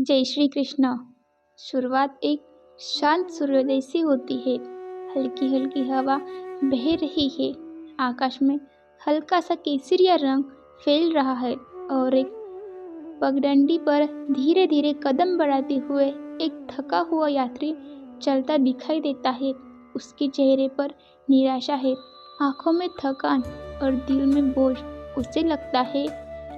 जय श्री कृष्ण। शुरुआत एक शांत सूर्योदय से होती है। हल्की हल्की हवा बह रही है। आकाश में हल्का सा केसरिया रंग फैल रहा है और एक पगडंडी पर धीरे धीरे कदम बढ़ाते हुए एक थका हुआ यात्री चलता दिखाई देता है। उसके चेहरे पर निराशा है, आंखों में थकान और दिल में बोझ। उसे लगता है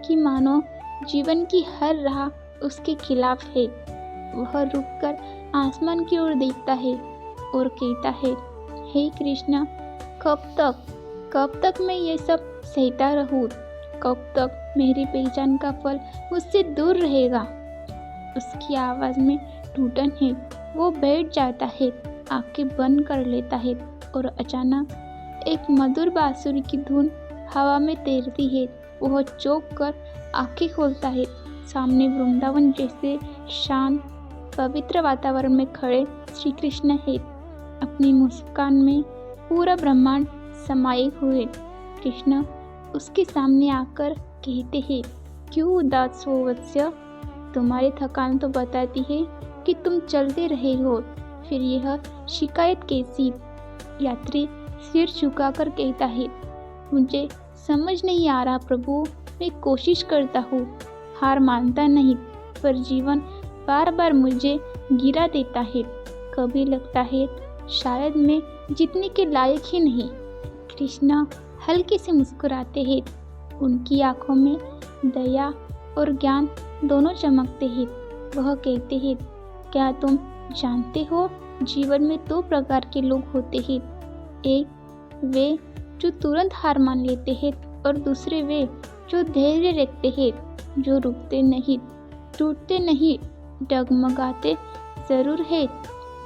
कि मानो जीवन की हर राह उसके खिलाफ है। वह रुककर आसमान की ओर देखता है और कहता है, हे कृष्णा, कब तक मैं ये सब सहता रहूं? कब तक मेरी पहचान का फल मुझसे दूर रहेगा? उसकी आवाज में टूटन है। वो बैठ जाता है, आंखें बंद कर लेता है और अचानक एक मधुर बांसुरी की धुन हवा में तैरती है। वह चौंक कर आंखें खोलता है। सामने वृंदावन जैसे शांत पवित्र वातावरण में खड़े श्री कृष्ण है। अपनी मुस्कान में पूरा ब्रह्मांड समाये हुए। कृष्ण उसके सामने आकर कहते हैं, क्यों उदास हो वत्स्य? तुम्हारी थकान तो बताती है कि तुम चलते रहे हो, फिर यह शिकायत कैसी? यात्री सिर झुकाकर कहता है, मुझे समझ नहीं आ रहा प्रभु, मैं कोशिश करता हूँ, हार मानता नहीं, पर जीवन बार बार मुझे गिरा देता है। कभी लगता है शायद मैं जीतने के लायक ही नहीं। कृष्णा हल्के से मुस्कुराते हैं। उनकी आंखों में दया और ज्ञान दोनों चमकते हैं। वह कहते हैं, क्या तुम जानते हो, जीवन में दो प्रकार के लोग होते हैं। एक वे जो तुरंत हार मान लेते हैं और दूसरे वे जो धैर्य रखते हैं, जो रुकते नहीं, टूटते नहीं, डगमगाते जरूर है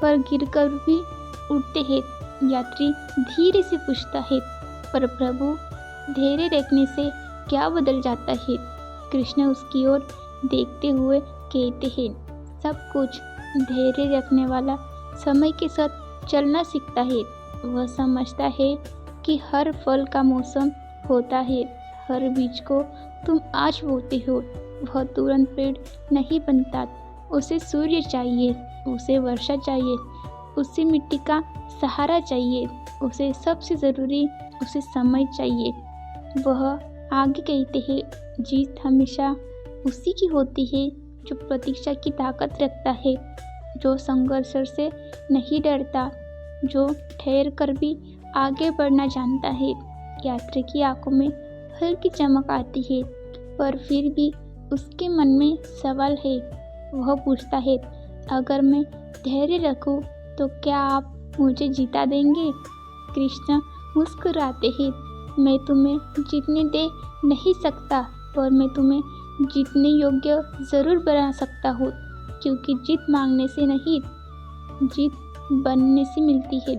पर गिरकर भी उठते हैं। यात्री धीरे से पूछता है, पर प्रभु, धैर्य रखने से क्या बदल जाता है? कृष्ण उसकी ओर देखते हुए कहते हैं, सब कुछ। धैर्य रखने वाला समय के साथ चलना सीखता है। वह समझता है कि हर फल का मौसम होता है। हर बीज को तुम आज बोते हो, वह तुरंत पेड़ नहीं बनता। उसे सूर्य चाहिए, उसे वर्षा चाहिए, उसे मिट्टी का सहारा चाहिए, उसे सबसे ज़रूरी उसे समय चाहिए। वह आगे कहते हैं, जीत हमेशा उसी की होती है जो प्रतीक्षा की ताकत रखता है, जो संघर्ष से नहीं डरता, जो ठहर कर भी आगे बढ़ना जानता है। यात्री की आंखों में हल्की चमक आती है, पर फिर भी उसके मन में सवाल है। वह पूछता है, अगर मैं धैर्य रखूं तो क्या आप मुझे जिता देंगे? कृष्ण मुस्कुराते हैं, मैं तुम्हें जीतने दे नहीं सकता, पर मैं तुम्हें जीतने योग्य ज़रूर बना सकता हूँ, क्योंकि जीत मांगने से नहीं, जीत बनने से मिलती है।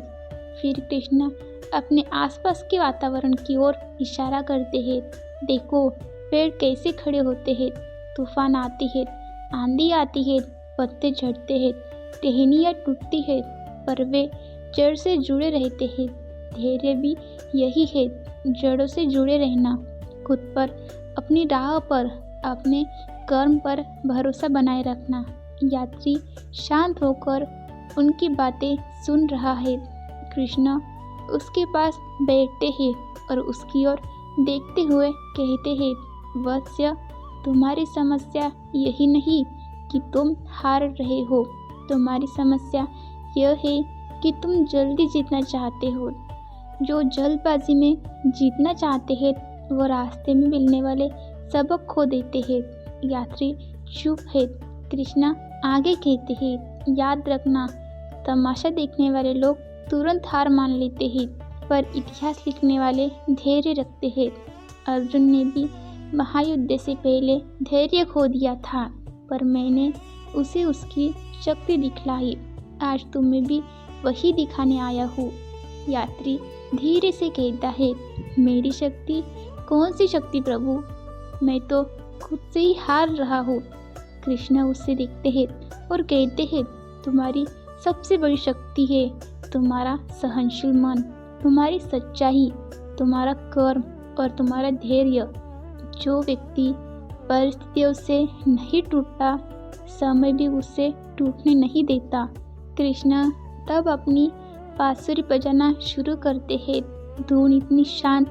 फिर कृष्ण अपने आसपास के वातावरण की ओर इशारा करते हैं, देखो पेड़ कैसे खड़े होते हैं, तूफान आती है, आंधी आती है, पत्ते झड़ते हैं, टहनियाँ टूटती है, पर वे जड़ से जुड़े रहते हैं। धैर्य भी यही है, जड़ों से जुड़े रहना, खुद पर, अपनी राह पर, अपने कर्म पर भरोसा बनाए रखना। यात्री शांत होकर उनकी बातें सुन रहा है। कृष्ण उसके पास बैठते हैं और उसकी ओर देखते हुए कहते हैं, वत्स्य, तुम्हारी समस्या यही नहीं कि तुम हार रहे हो, तुम्हारी समस्या यह है कि तुम जल्दी जीतना चाहते हो। जो जल्दबाजी में जीतना चाहते हैं वो रास्ते में मिलने वाले सबक खो देते हैं। यात्री चुप है। कृष्णा आगे कहते हैं, याद रखना, तमाशा देखने वाले लोग तुरंत हार मान लेते हैं, पर इतिहास लिखने वाले धैर्य रखते हैं। अर्जुन ने भी महायुद्ध से पहले धैर्य खो दिया था, पर मैंने उसे उसकी शक्ति दिखलाई। आज तुम्हें भी वही दिखाने आया हूँ। यात्री धीरे से कहता है, मेरी शक्ति? कौन सी शक्ति प्रभु? मैं तो खुद से ही हार रहा हूँ। कृष्ण उससे देखते हैं और कहते हैं, तुम्हारी सबसे बड़ी शक्ति है तुम्हारा सहनशील मन, तुम्हारी सच्चाई, तुम्हारा कर्म और तुम्हारा धैर्य। जो व्यक्ति परिस्थितियों से नहीं टूटता, समय भी उससे टूटने नहीं देता। कृष्ण तब अपनी बांसुरी बजाना शुरू करते हैं। धुन इतनी शांत,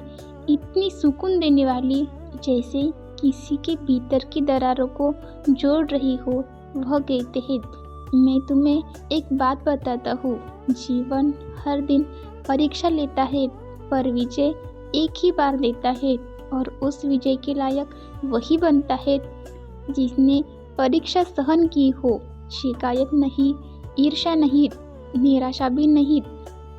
इतनी सुकून देने वाली, जैसे किसी के भीतर की दरारों को जोड़ रही हो। वह कहते हैं, मैं तुम्हें एक बात बताता हूँ, जीवन हर दिन परीक्षा लेता है, पर विजय एक ही बार देता है, और उस विजय के लायक वही बनता है जिसने परीक्षा सहन की हो। शिकायत नहीं, ईर्ष्या नहीं, निराशा भी नहीं,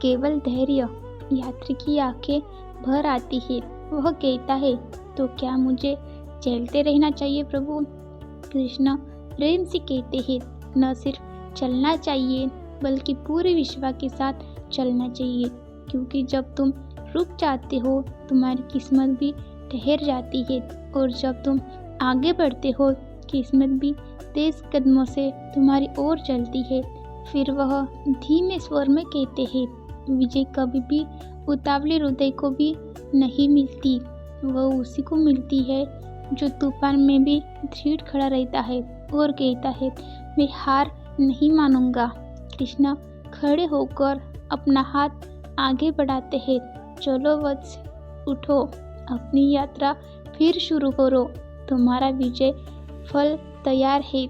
केवल धैर्य। यात्री की आंखें भर आती है। वह कहता है, तो क्या मुझे चलते रहना चाहिए प्रभु? कृष्ण प्रेम से कहते हैं, न सिर्फ चलना चाहिए बल्कि पूरे विश्वास के साथ चलना चाहिए, क्योंकि जब तुम रुक जाते हो तुम्हारी किस्मत भी ठहर जाती है, और जब तुम आगे बढ़ते हो किस्मत भी तेज कदमों से तुम्हारी ओर चलती है। फिर वह धीमे स्वर में कहते हैं, विजय कभी भी उतावले हृदय को भी नहीं मिलती, वह उसी को मिलती है जो तूफान में भी दृढ़ खड़ा रहता है और कहता है, मैं हार नहीं मानूंगा। कृष्ण खड़े होकर अपना हाथ आगे बढ़ाते हैं, चलो वत्स, उठो, अपनी यात्रा फिर शुरू करो, तुम्हारा विजय फल तैयार है,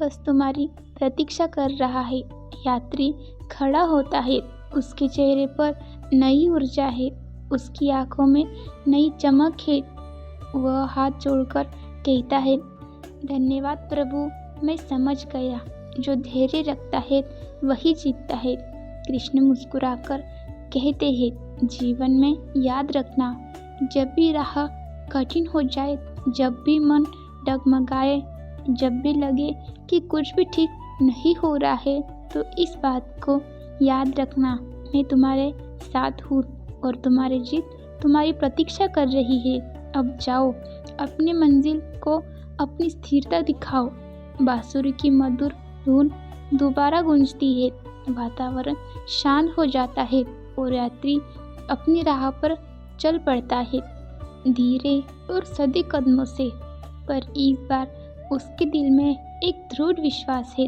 बस तुम्हारी प्रतीक्षा कर रहा है। यात्री खड़ा होता है, उसके चेहरे पर नई ऊर्जा है, उसकी आंखों में नई चमक है। वह हाथ जोड़कर कहता है, धन्यवाद प्रभु, मैं समझ गया, जो धैर्य रखता है वही जीतता है। कृष्ण मुस्कुराकर कहते हैं, जीवन में याद रखना, जब भी राह कठिन हो जाए, जब भी मन डगमगाए, जब भी लगे कि कुछ भी ठीक नहीं हो रहा है, तो इस बात को याद रखना, मैं तुम्हारे साथ हूँ और तुम्हारी जीत तुम्हारी प्रतीक्षा कर रही है। अब जाओ, अपनी मंजिल को अपनी स्थिरता दिखाओ। बांसुरी की मधुर धुन दोबारा गूंजती है, वातावरण शांत हो जाता है और यात्री अपनी राह पर चल पड़ता है, धीरे और सदी कदमों से। पर इस बार उसके दिल में एक दृढ़ विश्वास है।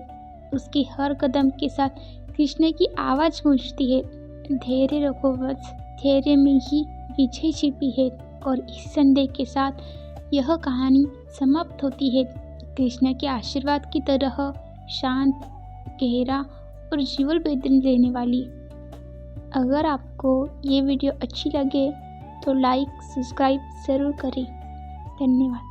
उसके हर कदम के साथ कृष्ण की आवाज़ गूंजती है, धैर्य रखो वत्स, धैर्य में ही विजय छिपी है। और इस संदेश के साथ यह कहानी समाप्त होती है, कृष्ण के आशीर्वाद की तरह शांत, गहरा और जीवन बेदन देने वाली। अगर आपको ये वीडियो अच्छी लगे तो लाइक, सब्सक्राइब ज़रूर करें। धन्यवाद।